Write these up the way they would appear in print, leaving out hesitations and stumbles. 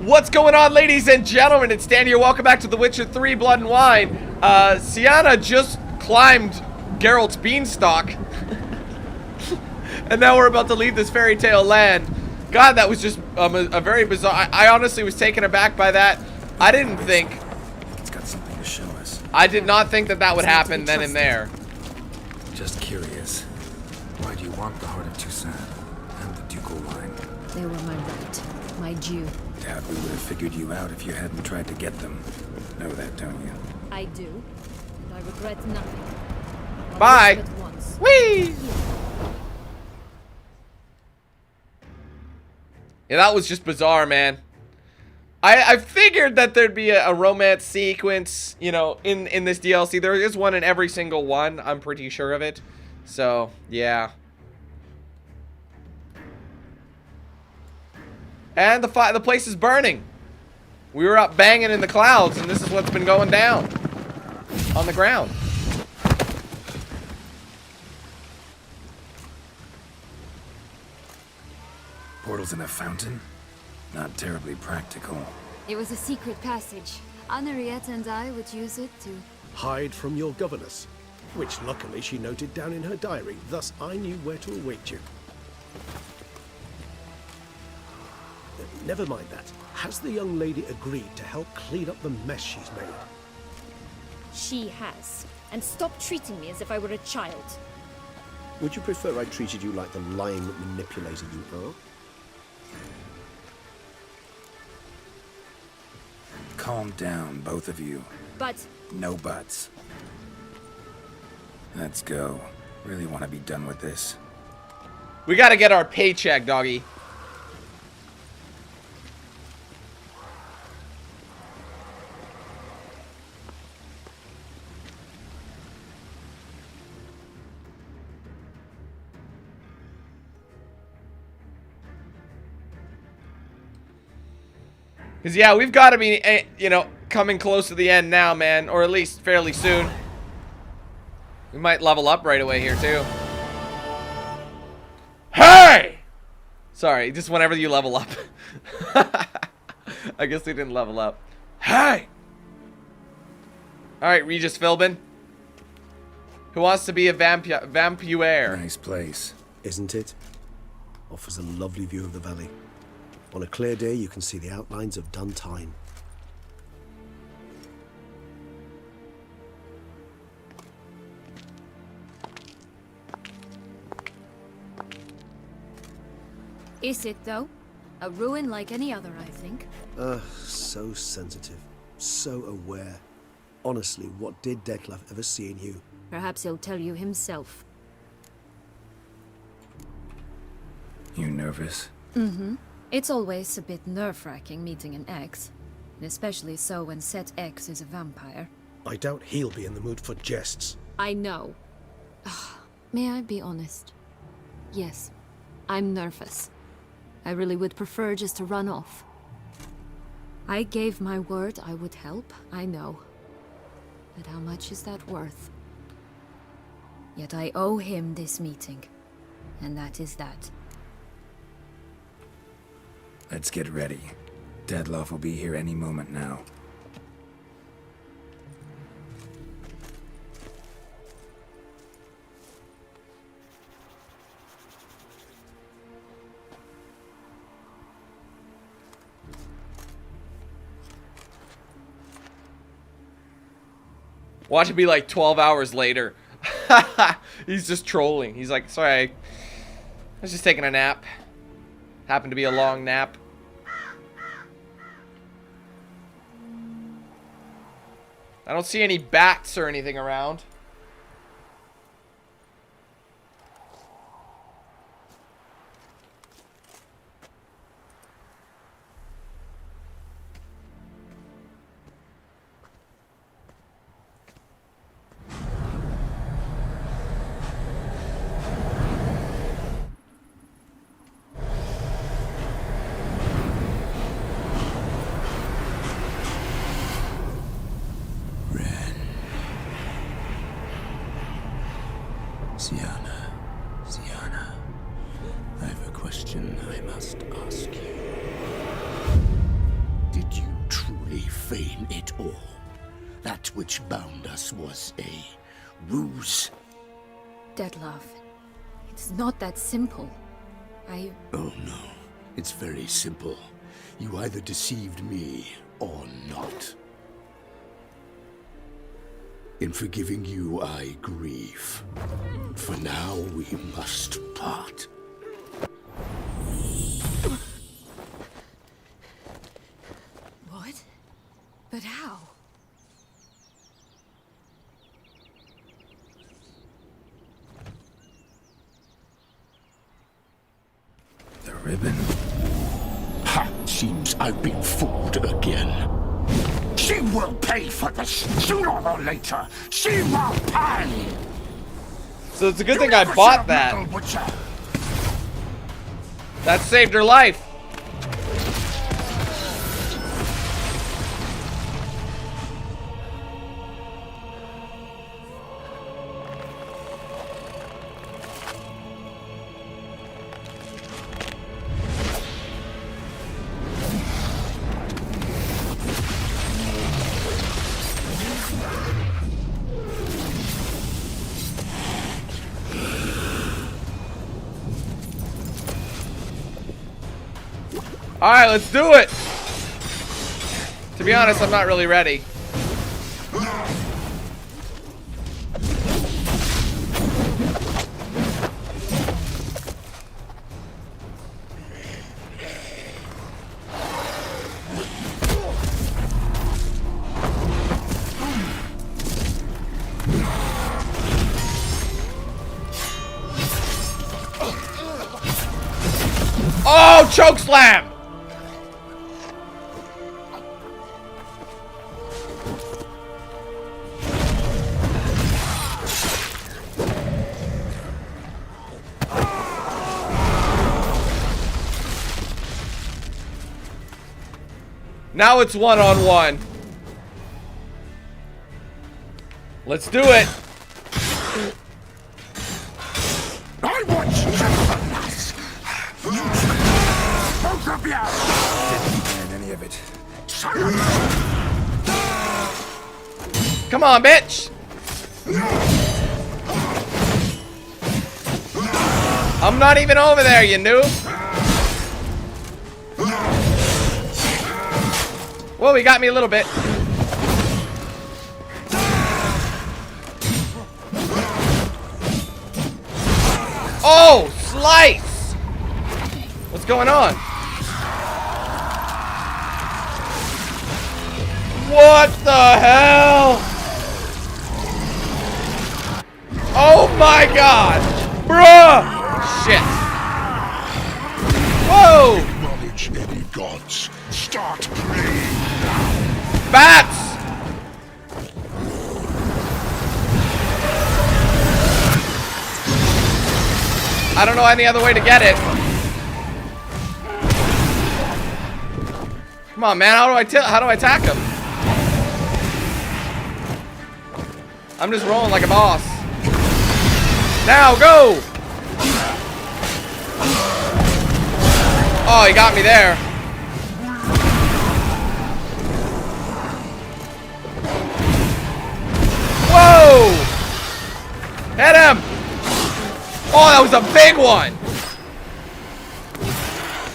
What's going on, ladies and gentlemen? It's Dan here. Welcome back to The Witcher 3 Blood and Wine. Siana just climbed Geralt's beanstalk. And now we're about to leave this fairy tale land. God, that was just a very bizarre... I honestly was taken aback by that. I didn't think... It's got something to show us. I did not think that that would happen then and there. Just curious. Why do you want the heart of Toussaint and the ducal line? They were my right. My due. Doubt we would have figured you out if you hadn't tried to get them. Know that, don't you? I do, and I regret nothing. Bye. Whee! Yeah, that was just bizarre, man. I figured that there'd be a romance sequence, you know, in this DLC. There is one in every single one. I'm pretty sure of it. So, yeah. And the place is burning. We were up banging in the clouds, and this is what's been going down on the ground. Portals in a fountain? Not terribly practical. It was a secret passage. Henriette and I would use it to... hide from your governess, which luckily she noted down in her diary, thus I knew where to await you. Never mind that. Has the young lady agreed to help clean up the mess she's made? She has. And stop treating me as if I were a child. Would you prefer I treated you like the lying manipulator you are? Calm down, both of you. But... No buts. Let's go. Really want to be done with this. We gotta get our paycheck, doggy. Because, yeah, we've got to be, you know, coming close to the end now, man. Or at least fairly soon. We might level up right away here, too. Hey! Sorry, just whenever you level up. I guess we didn't level up. Hey! Alright, Regis Philbin. Who wants to be a vampire? Nice place. Isn't it? Offers a lovely view of the valley. On a clear day, you can see the outlines of Duntine. Is it, though? A ruin like any other, I think. So sensitive. So aware. Honestly, what did Dettlaff ever see in you? Perhaps he'll tell you himself. You nervous? Mm-hmm. It's always a bit nerve-wracking meeting an ex. Especially so when said ex is a vampire. I doubt he'll be in the mood for jests. I know. May I be honest? Yes, I'm nervous. I really would prefer just to run off. I gave my word I would help, I know. But how much is that worth? Yet I owe him this meeting. And that is that. Let's get ready. Detlaff will be here any moment now. Watch it be like 12 hours later. He's just trolling. He's like, sorry, I was just taking a nap. Happened to be a long nap. I don't see any bats or anything around. feign it all. That which bound us was a ruse. Dettlaff, it's not that simple. Oh no, it's very simple. You either deceived me or not. In forgiving you, I grieve. For now, we must part. What? But how? The ribbon. Ha! Seems I've been fooled again. She will pay for this, sooner or later. She will pay! So it's a good thing I bought that. That saved her life. Alright, let's do it! To be honest, I'm not really ready. Oh, choke slam! Now it's one-on-one. Let's do it. I want gentleness. Both of you. Didn't plan any of it. Come on, bitch. I'm not even over there, you noob. Whoa, he got me a little bit. Oh, slice! What's going on? What the hell? Oh my god! Bruh! Shit. Whoa! Acknowledge any gods. Start praying. Bats! I don't know any other way to get it. Come on, man. How do I attack him? I'm just rolling like a boss. Now, go! Oh, he got me there. Whoa! Hit him! Oh, that was a big one!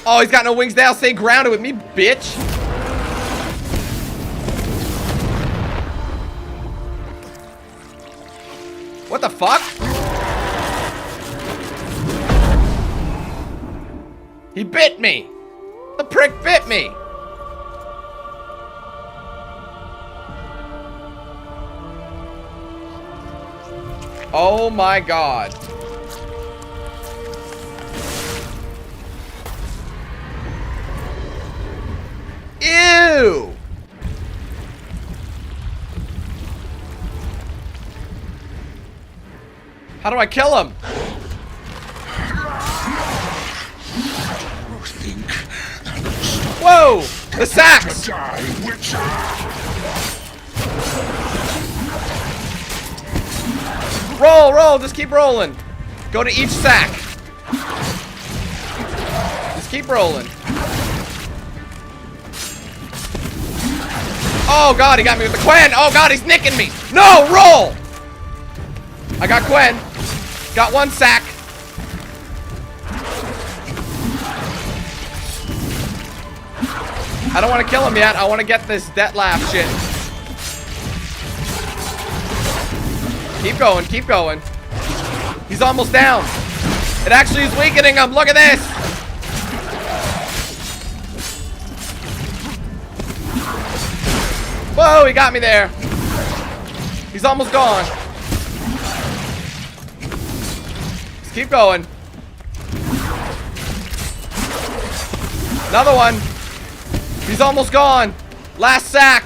Oh, he's got no wings now. Stay grounded with me, bitch. What the fuck? He bit me! The prick bit me! Oh my god. Ew! How do I kill him? Whoa! The sacks! Roll, roll, just keep rolling. Go to each sack. Just keep rolling. Oh god, he got me with the Quen. Oh god, he's nicking me. No, roll. I got Quen. Got one sack. I don't want to kill him yet. I want to get this Dettlaff shit. Keep going, keep going. He's almost down. It actually is weakening him. Look at this. Whoa, he got me there. He's almost gone. Let's keep going. Another one. He's almost gone. Last sack.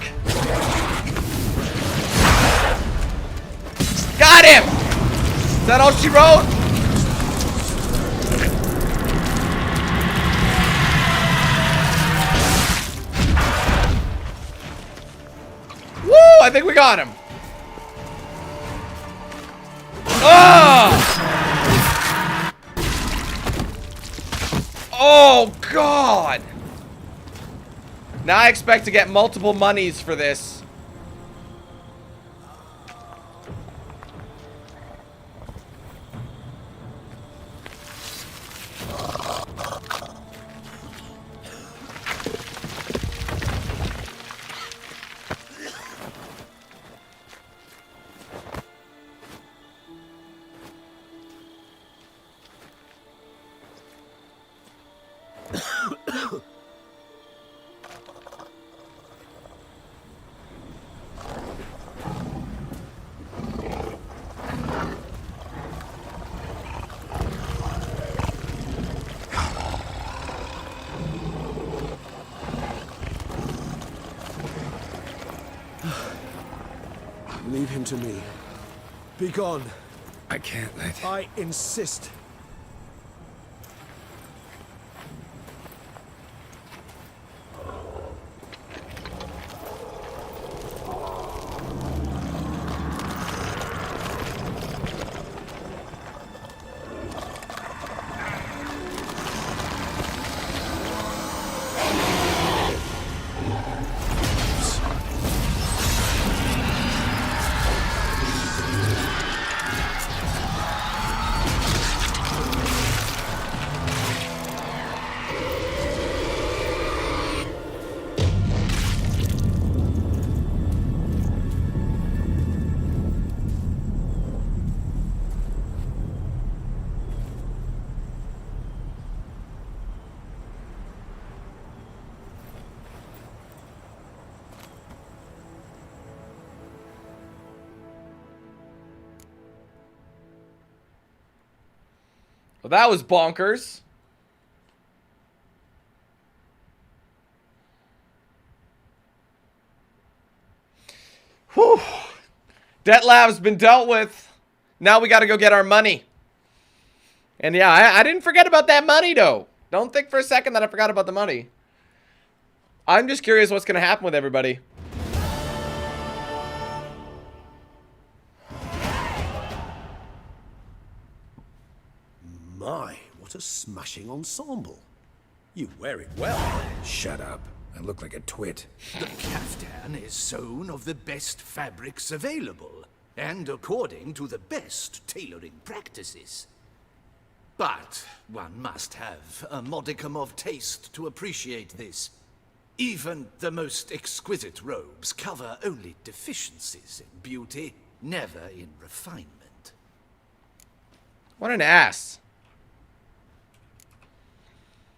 Got him. Is that all she wrote? Woo! I think we got him. Oh! Oh, God. Now I expect to get multiple monies for this. Leave him to me. Be gone. I can't let... I insist. Well, that was bonkers. Whew. Dettlaff's been dealt with. Now we gotta go get our money. And yeah, I didn't forget about that money, though. Don't think for a second that I forgot about the money. I'm just curious what's gonna happen with everybody. My, what a smashing ensemble. You wear it well. Shut up. I look like a twit. The caftan is sewn of the best fabrics available, and according to the best tailoring practices. But one must have a modicum of taste to appreciate this. Even the most exquisite robes cover only deficiencies in beauty, never in refinement. What an ass.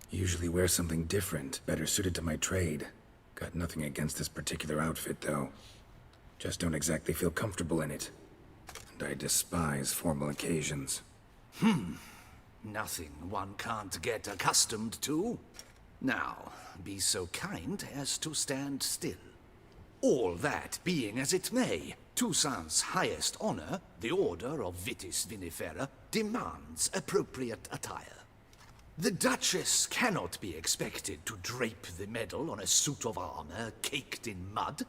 Usually wear something different, better suited to my trade. Got nothing against this particular outfit, though. Just don't exactly feel comfortable in it. And I despise formal occasions. Nothing one can't get accustomed to. Now, be so kind as to stand still. All that being as it may, Toussaint's highest honor, the Order of Vitis Vinifera, demands appropriate attire. The Duchess cannot be expected to drape the medal on a suit of armor caked in mud.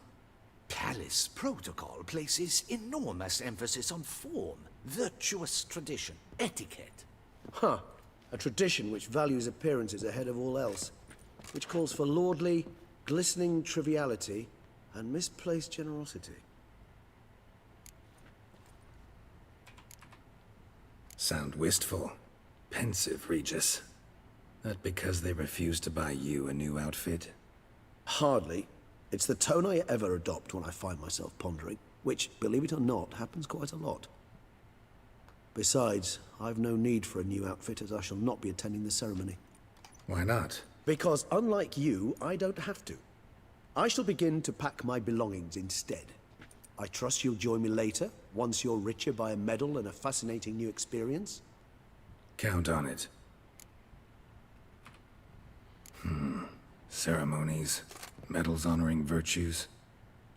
Palace protocol places enormous emphasis on form, virtuous tradition, etiquette. Huh. A tradition which values appearances ahead of all else. Which calls for lordly, glistening triviality and misplaced generosity. Sound wistful. Pensive, Regis. That because they refuse to buy you a new outfit? Hardly. It's the tone I ever adopt when I find myself pondering, which, believe it or not, happens quite a lot. Besides, I've no need for a new outfit as I shall not be attending the ceremony. Why not? Because unlike you, I don't have to. I shall begin to pack my belongings instead. I trust you'll join me later, once you're richer by a medal and a fascinating new experience. Count on it. Ceremonies, medals honoring virtues,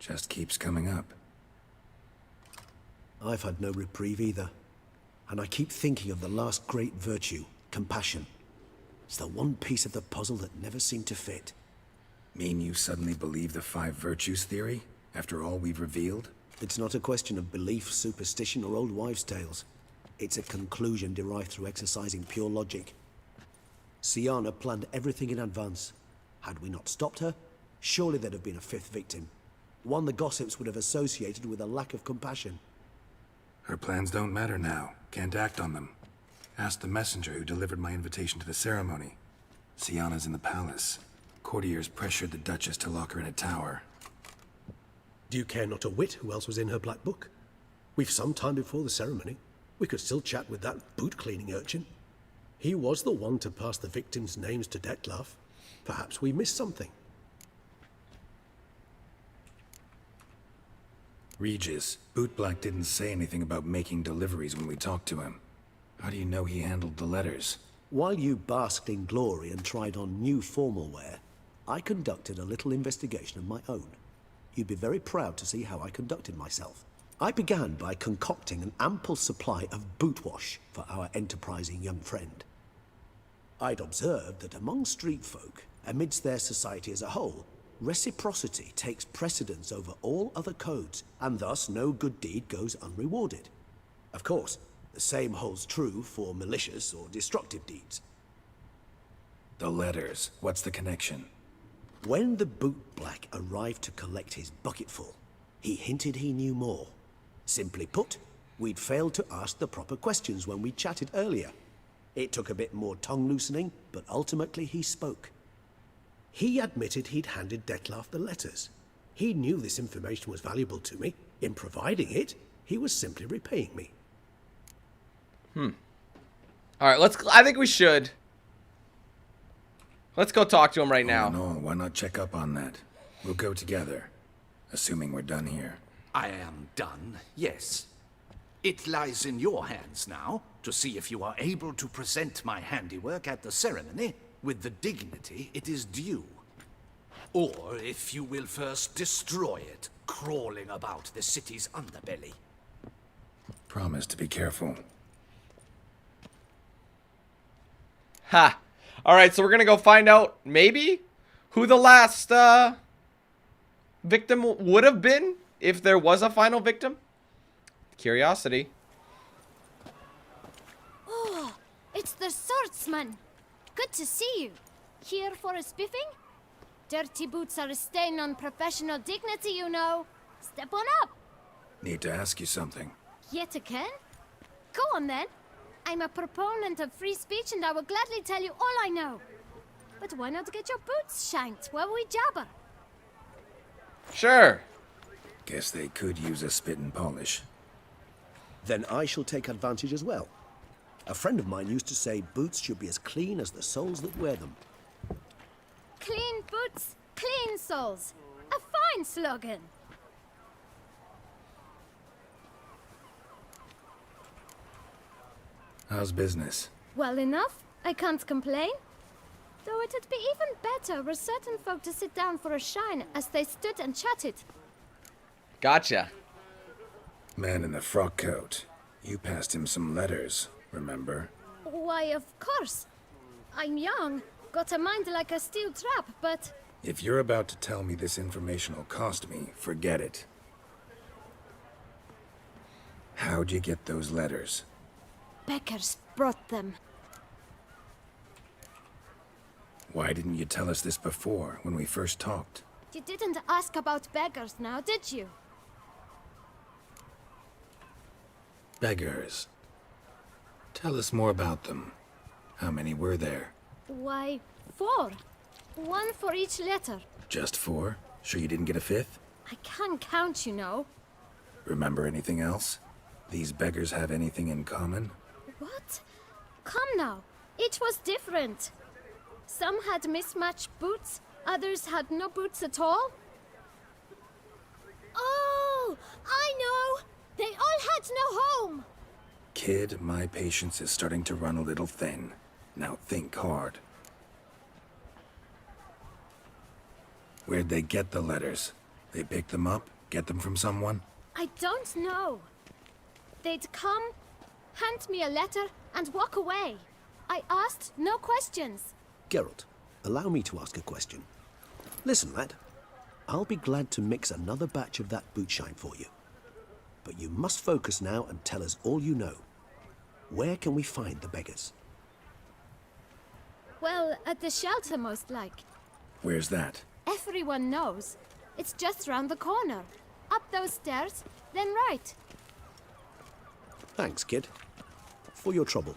just keeps coming up. I've had no reprieve either. And I keep thinking of the last great virtue, compassion. It's the one piece of the puzzle that never seemed to fit. Mean you suddenly believe the 5 virtues theory, after all we've revealed? It's not a question of belief, superstition, or old wives' tales. It's a conclusion derived through exercising pure logic. Siana planned everything in advance. Had we not stopped her, surely there'd have been a 5th victim. One the gossips would have associated with a lack of compassion. Her plans don't matter now. Can't act on them. Ask the messenger who delivered my invitation to the ceremony. Siana's in the palace. Courtiers pressured the Duchess to lock her in a tower. Do you care not a whit who else was in her black book? We've some time before the ceremony. We could still chat with that boot-cleaning urchin. He was the one to pass the victims' names to Dettlaff. Perhaps we missed something. Regis, Bootblack didn't say anything about making deliveries when we talked to him. How do you know he handled the letters? While you basked in glory and tried on new formal wear, I conducted a little investigation of my own. You'd be very proud to see how I conducted myself. I began by concocting an ample supply of boot wash for our enterprising young friend. I'd observed that among street folk, amidst their society as a whole, reciprocity takes precedence over all other codes, and thus no good deed goes unrewarded. Of course, the same holds true for malicious or destructive deeds. The letters. What's the connection? When the bootblack arrived to collect his bucketful, he hinted he knew more. Simply put, we'd failed to ask the proper questions when we chatted earlier. It took a bit more tongue-loosening, but ultimately he spoke. He admitted he'd handed Detlaff the letters. He knew this information was valuable to me. In providing it, he was simply repaying me. All right, I think we should. Let's go talk to him right now. All in all, why not check up on that? We'll go together, assuming we're done here. I am done, yes. It lies in your hands now to see if you are able to present my handiwork at the ceremony with the dignity it is due. Or if you will first destroy it, crawling about the city's underbelly. Promise to be careful. Ha! Alright, so we're gonna go find out, maybe, who the last, victim would have been, if there was a final victim. Curiosity. Oh, it's the swordsman. Good to see you. Here for a spiffing? Dirty boots are a stain on professional dignity, you know. Step on up. Need to ask you something. Yet again? Go on then. I'm a proponent of free speech and I will gladly tell you all I know. But why not get your boots shanked while we jabber? Sure. Guess they could use a spit and polish. Then I shall take advantage as well. A friend of mine used to say boots should be as clean as the soles that wear them. Clean boots, clean soles. A fine slogan. How's business? Well enough. I can't complain. Though it'd be even better were certain folk to sit down for a shine as they stood and chatted. Gotcha. Man in the frock coat. You passed him some letters, remember? Why, of course. I'm young, got a mind like a steel trap, but... If you're about to tell me this information will cost me, forget it. How'd you get those letters? Beckers brought them. Why didn't you tell us this before, when we first talked? You didn't ask about beggars now, did you? Beggars. Tell us more about them. How many were there? Why, 4. 1 for each letter. Just 4? Sure you didn't get a 5th? I can't count, you know. Remember anything else? These beggars have anything in common? What? Come now. Each was different. Some had mismatched boots, others had no boots at all. Oh, I know! They all had no home! Kid, my patience is starting to run a little thin. Now think hard. Where'd they get the letters? They picked them up? Get them from someone? I don't know. They'd come, hand me a letter, and walk away. I asked no questions. Geralt, allow me to ask a question. Listen, lad. I'll be glad to mix another batch of that bootshine for you. But you must focus now and tell us all you know. Where can we find the beggars? Well, at the shelter, most like. Where's that? Everyone knows. It's just round the corner. Up those stairs, then right. Thanks, kid. For your trouble.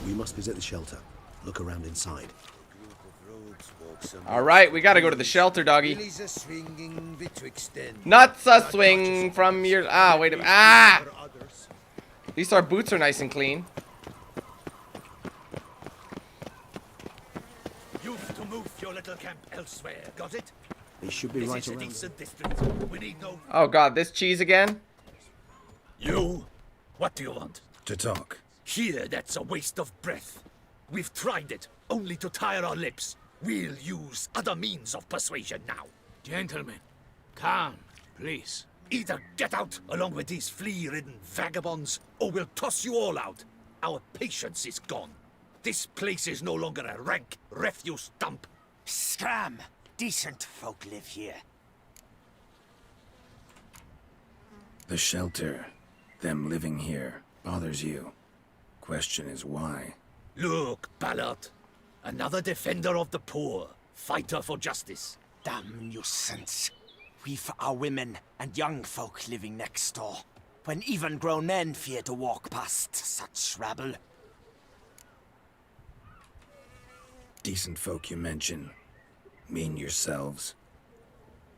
We must visit the shelter. Look around inside. Alright, we gotta go to the shelter, doggy. Nuts a swing from your... Ah, wait a minute. Ah! At least our boots are nice and clean. You've to move your little camp elsewhere, got it? They should be This right is a around. decent district. We need no... Oh god, this cheese again? You? What do you want? To talk. Here, that's a waste of breath. We've tried it, only to tire our lips. We'll use other means of persuasion now. Gentlemen, calm, please. Either get out along with these flea-ridden vagabonds, or we'll toss you all out. Our patience is gone. This place is no longer a rank refuse dump. Scram! Decent folk live here. The shelter, them living here, bothers you. Question is why? Look, Ballard. Another defender of the poor. Fighter for justice. Damn nuisance. We've our women and young folk living next door, when even grown men fear to walk past such rabble. Decent folk you mention. Mean yourselves.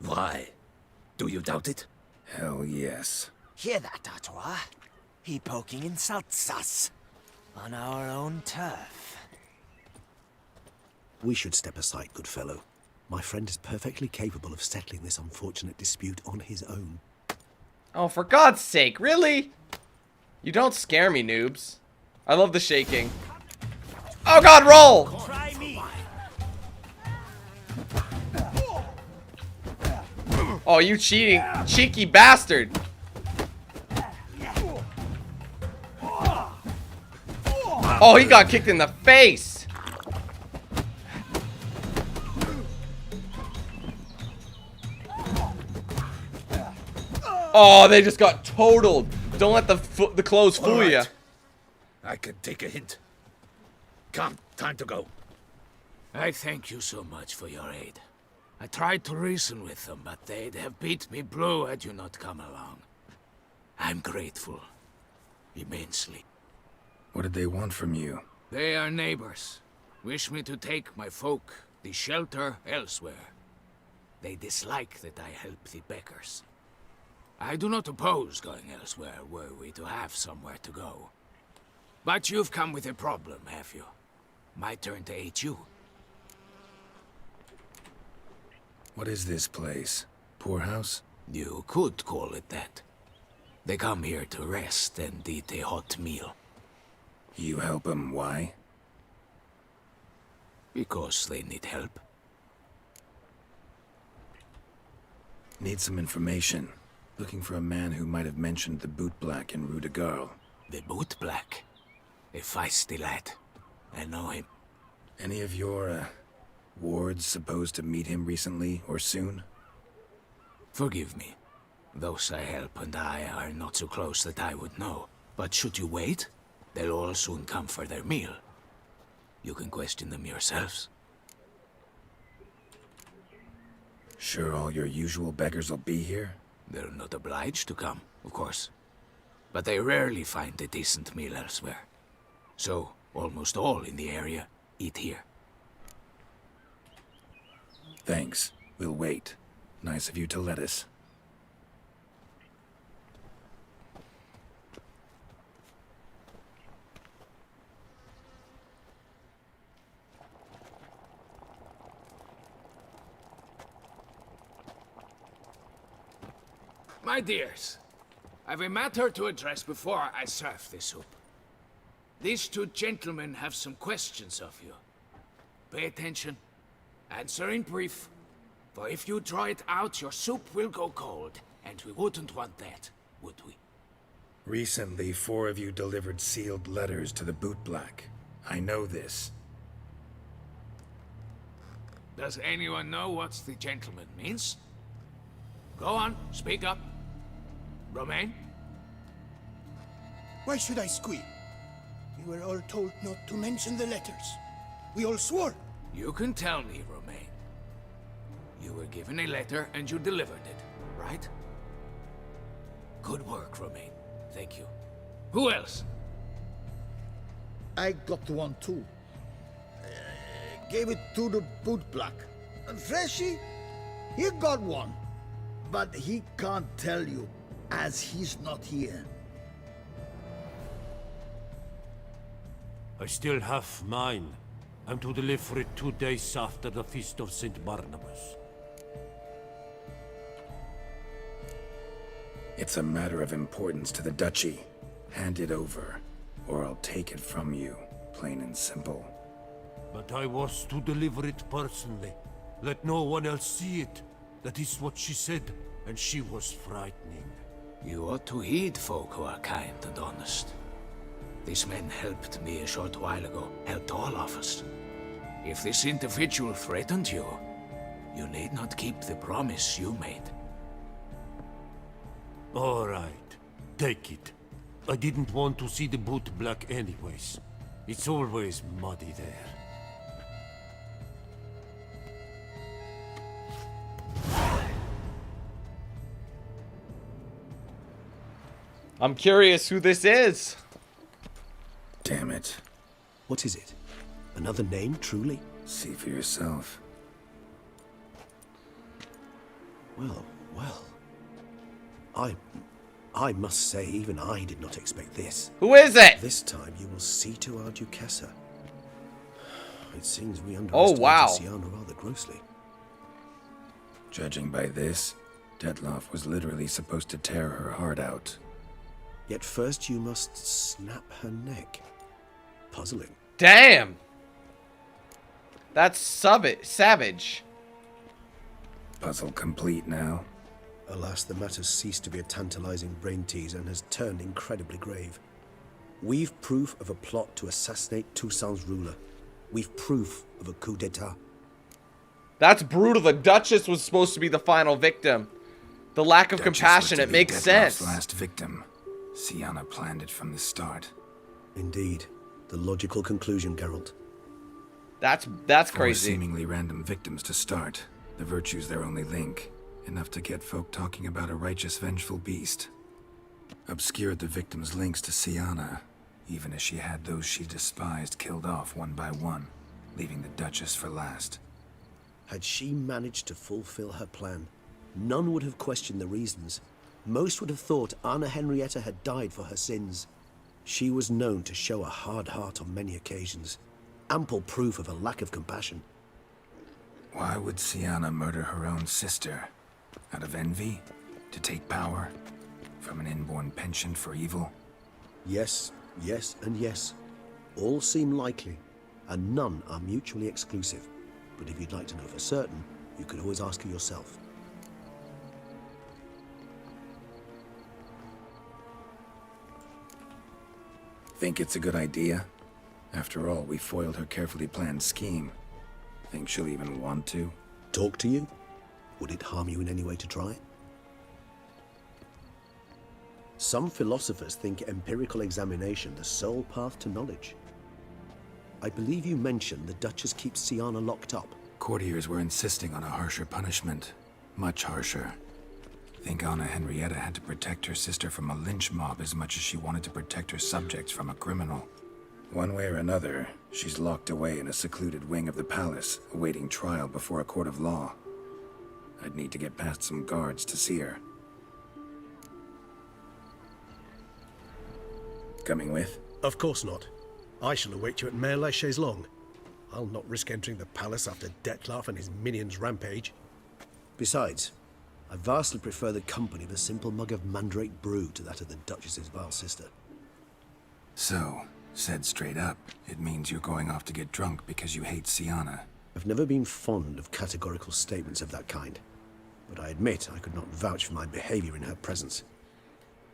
Why? Do you doubt it? Hell yes. Hear that, Artois? He poking insults us. On our own turf. We should step aside, good fellow. My friend is perfectly capable of settling this unfortunate dispute on his own. Oh, for God's sake, really? You don't scare me, noobs. I love the shaking. Oh god, roll! Try me! Oh, you cheating, cheeky bastard! Oh, he got kicked in the face! Oh, they just got totaled. Don't let the clothes fool you. Alright. I can take a hint. Come, time to go. I thank you so much for your aid. I tried to reason with them, but they'd have beat me blue had you not come along. I'm grateful. Immensely. What did they want from you? They are neighbors. Wish me to take my folk, the shelter, elsewhere. They dislike that I help the beggars. I do not oppose going elsewhere were we to have somewhere to go. But you've come with a problem, have you? My turn to aid you. What is this place? Poorhouse? You could call it that. They come here to rest and eat a hot meal. You help them, why? Because they need help. Need some information. Looking for a man who might have mentioned the boot black in Rue de Garl. The boot black. A feisty lad. I know him. Any of your, wards supposed to meet him recently or soon? Forgive me. Those I help and I are not so close that I would know. But should you wait, they'll all soon come for their meal. You can question them yourselves. Sure all your usual beggars will be here? They're not obliged to come, of course. But they rarely find a decent meal elsewhere. So, almost all in the area eat here. Thanks. We'll wait. Nice of you to let us. My dears, I've a matter to address before I serve the soup. These two gentlemen have some questions of you. Pay attention. Answer in brief. For if you draw it out, your soup will go cold. And we wouldn't want that, would we? Recently, 4 of you delivered sealed letters to the bootblack. I know this. Does anyone know what the gentleman means? Go on, speak up. Romain? Why should I squeal? We were all told not to mention the letters. We all swore. You can tell me, Romain. You were given a letter and you delivered it, right? Good work, Romain. Thank you. Who else? I got one too. Gave it to the bootblack. And Freshy, he got one. But he can't tell you, as he's not here. I still have mine. I'm to deliver it 2 days after the Feast of St. Barnabas. It's a matter of importance to the Duchy. Hand it over, or I'll take it from you, plain and simple. But I was to deliver it personally. Let no one else see it. That is what she said, and she was frightening. You ought to heed folk who are kind and honest. These men helped me a short while ago, helped all of us. If this individual threatened you, you need not keep the promise you made. All right, take it. I didn't want to see the bootblack anyways. It's always muddy there. I'm curious who this is. Damn it. What is it? Another name, truly? See for yourself. Well, well. I must say, even I did not expect this. Who is it? This time you will see to our Duchessa. It seems we Oh, underestimated wow. Siana rather grossly. Judging by this, Dettlaff was literally supposed to tear her heart out. Yet first you must snap her neck. Puzzling. Damn. That's savage. Puzzle complete now. Alas, the matter's ceased to be a tantalizing brain tease and has turned incredibly grave. We've proof of a plot to assassinate Toussaint's ruler. We've proof of a coup d'etat. That's brutal. The Duchess was supposed to be the final victim. The lack of compassion, it makes sense. Last victim. Siana planned it from the start. Indeed. The logical conclusion, Geralt. That's 4 crazy. seemingly random victims to start. The virtue's their only link. Enough to get folk talking about a righteous, vengeful beast. Obscured the victims' links to Siana, even as she had those she despised killed off one by one, leaving the Duchess for last. Had she managed to fulfill her plan, none would have questioned the reasons. Most would have thought Anna Henrietta had died for her sins. She was known to show a hard heart on many occasions. Ample proof of a lack of compassion. Why would Siana murder her own sister? Out of envy? To take power? From an inborn penchant for evil? Yes, yes, and yes. All seem likely, and none are mutually exclusive. But if you'd like to know for certain, you could always ask her yourself. Think it's a good idea? After all, we foiled her carefully planned scheme. Think she'll even want to? Talk to you? Would it harm you in any way to try? Some philosophers think empirical examination the sole path to knowledge. I believe you mentioned the Duchess keeps Siana locked up. Courtiers were insisting on a harsher punishment. Much harsher. Think Anna Henrietta had to protect her sister from a lynch mob as much as she wanted to protect her subjects from a criminal. One way or another, she's locked away in a secluded wing of the palace, awaiting trial before a court of law. I'd need to get past some guards to see her. Coming with? Of course not. I shall await you at Mare la Chaise-Longue. I'll not risk entering the palace after Dettlaff and his minions rampage. Besides, I vastly prefer the company of a simple mug of mandrake brew to that of the Duchess's vile sister. So, said straight up, it means you're going off to get drunk because you hate Siana. I've never been fond of categorical statements of that kind, but I admit I could not vouch for my behavior in her presence.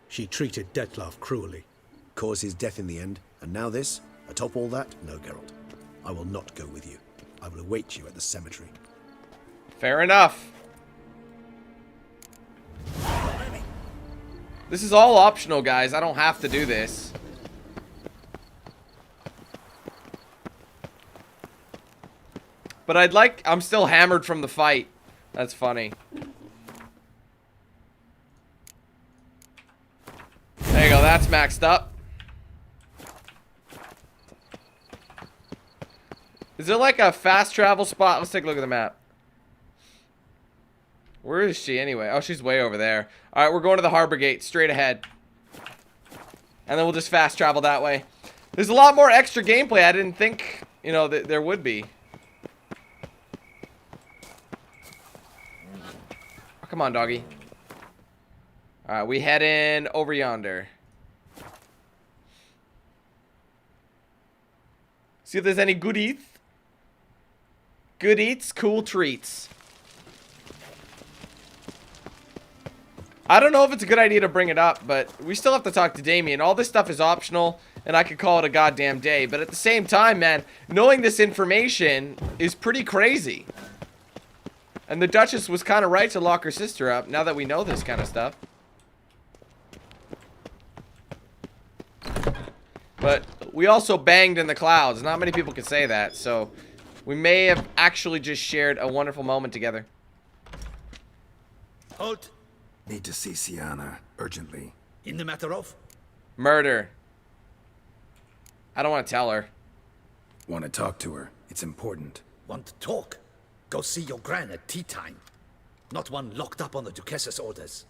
She treated Dettlaff cruelly, caused his death in the end, and now this? Atop all that? No, Geralt. I will not go with you. I will await you at the cemetery. Fair enough. This is all optional, guys. I don't have to do this. But I'm still hammered from the fight. That's funny. There you go, that's maxed up. Is there like a fast travel spot? Let's take a look at the map. Where is she anyway? Oh, she's way over there. Alright, we're going to the harbor gate, straight ahead. And then we'll just fast travel that way. There's a lot more extra gameplay I didn't think, you know, there would be. Oh, come on, doggy. Alright, we head in over yonder. See if there's any good eats. Good eats, cool treats. I don't know if it's a good idea to bring it up, but we still have to talk to Damien. All this stuff is optional, and I could call it a goddamn day. But at the same time, man, knowing this information is pretty crazy. And the Duchess was kind of right to lock her sister up, now that we know this kind of stuff. But we also banged in the clouds. Not many people can say that, so we may have actually just shared a wonderful moment together. Halt! Need to see Siana, urgently. In the matter of? Murder. I don't want to tell her. Want to talk to her. It's important. Want to talk? Go see your gran at tea time. Not one locked up on the Duchess's orders.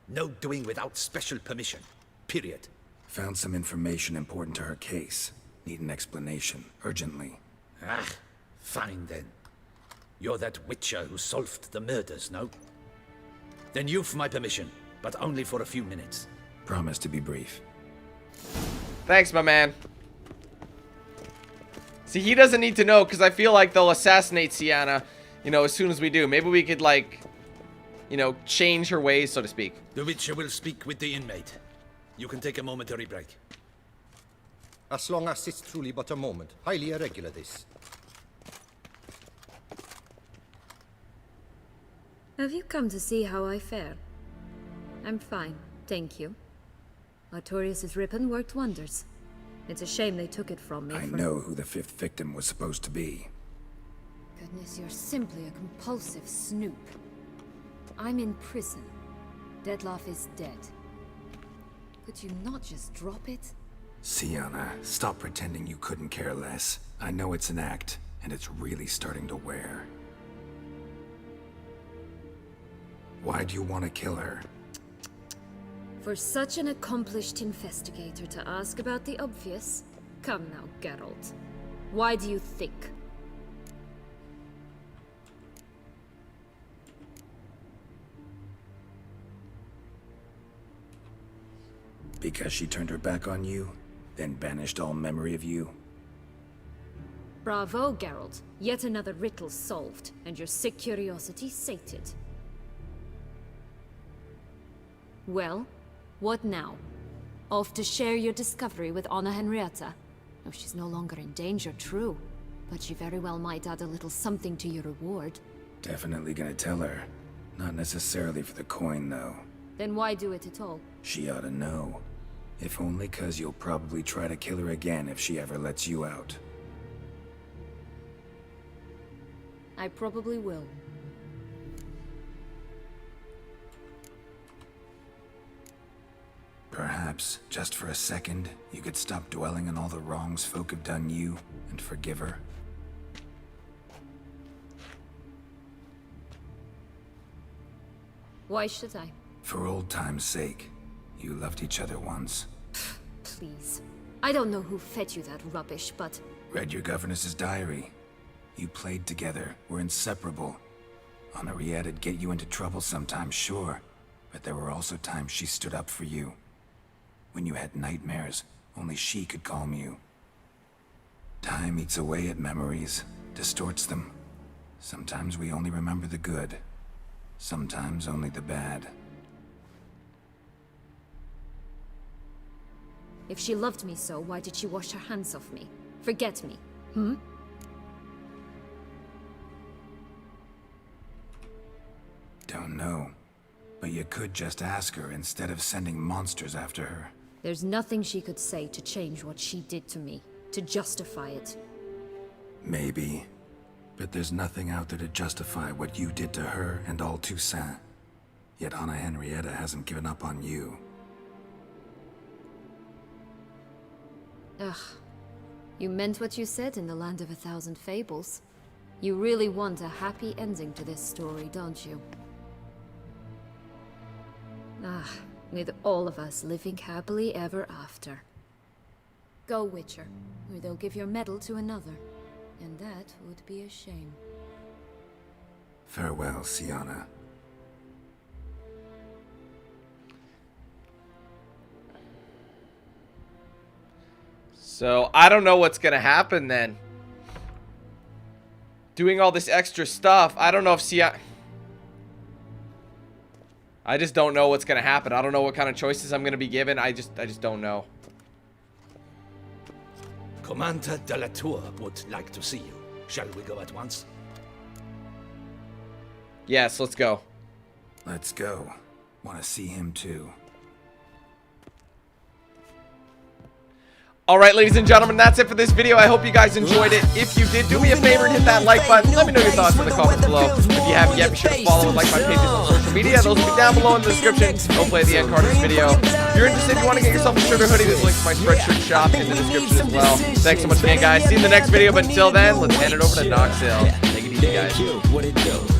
No doing without special permission. Period. Found some information important to her case. Need an explanation, urgently. Ah, fine then. You're that witcher who solved the murders, no? Then you've my permission, but only for a few minutes. Promise to be brief. Thanks, my man. See, he doesn't need to know, because I feel like they'll assassinate Siana, you know, as soon as we do. Maybe we could, like, you know, change her ways, so to speak. The witcher will speak with the inmate. You can take a momentary break. As long as it's truly but a moment. Highly irregular, this. Have you come to see how I fare? I'm fine, thank you. Artorius' ribbon worked wonders. It's a shame they took it from me. I know who the fifth victim was supposed to be. Goodness, you're simply a compulsive snoop. I'm in prison. Detlaff is dead. Could you not just drop it? Siana, stop pretending you couldn't care less. I know it's an act, and it's really starting to wear. Why do you want to kill her? For such an accomplished investigator to ask about the obvious? Come now, Geralt. Why do you think? Because she turned her back on you, then banished all memory of you? Bravo, Geralt. Yet another riddle solved, and your sick curiosity sated. Well, what now? Off to share your discovery with Anna Henrietta? Oh, she's no longer in danger, true. But she very well might add a little something to your reward. Definitely gonna tell her. Not necessarily for the coin, though. Then why do it at all? She ought to know. If only 'cause you'll probably try to kill her again if she ever lets you out. I probably will. Perhaps, just for a second, you could stop dwelling on all the wrongs folk have done you and forgive her. Why should I? For old time's sake. You loved each other once. Please. I don't know who fed you that rubbish, but... Read your governess's diary. You played together, were inseparable. Henriette'd get you into trouble sometimes, sure. But there were also times she stood up for you. When you had nightmares, only she could calm you. Time eats away at memories, distorts them. Sometimes we only remember the good. Sometimes only the bad. If she loved me so, why did she wash her hands off me? Forget me, Don't know. But you could just ask her instead of sending monsters after her. There's nothing she could say to change what she did to me, to justify it. Maybe. But there's nothing out there to justify what you did to her and all Toussaint. Yet Anna Henrietta hasn't given up on you. Ugh. You meant what you said in the Land of a Thousand Fables. You really want a happy ending to this story, don't you? Ah, with all of us living happily ever after. Go, Witcher, or they'll give your medal to another. And that would be a shame. Farewell, Siana. So, I don't know what's gonna happen then. Doing all this extra stuff, I don't know if Siana... I just don't know what's gonna happen. I don't know what kind of choices I'm gonna be given. I just don't know. Commander de la Tour would like to see you. Shall we go at once? Yes, let's go. Let's go. Want to see him too. Alright, ladies and gentlemen, that's it for this video. I hope you guys enjoyed it. If you did, do me a favor and hit that like button. Let me know your thoughts in the comments below. If you haven't yet, be sure to follow and like my pages on social media. Those will be down below in the description. Go play the end card of this video. If you're interested, you want to get yourself a shirt or hoodie, there's links to my Spreadshirt shop in the description as well. Thanks so much again, guys. See you in the next video, but until then, let's hand it over to Nox Hill. Take it easy, guys.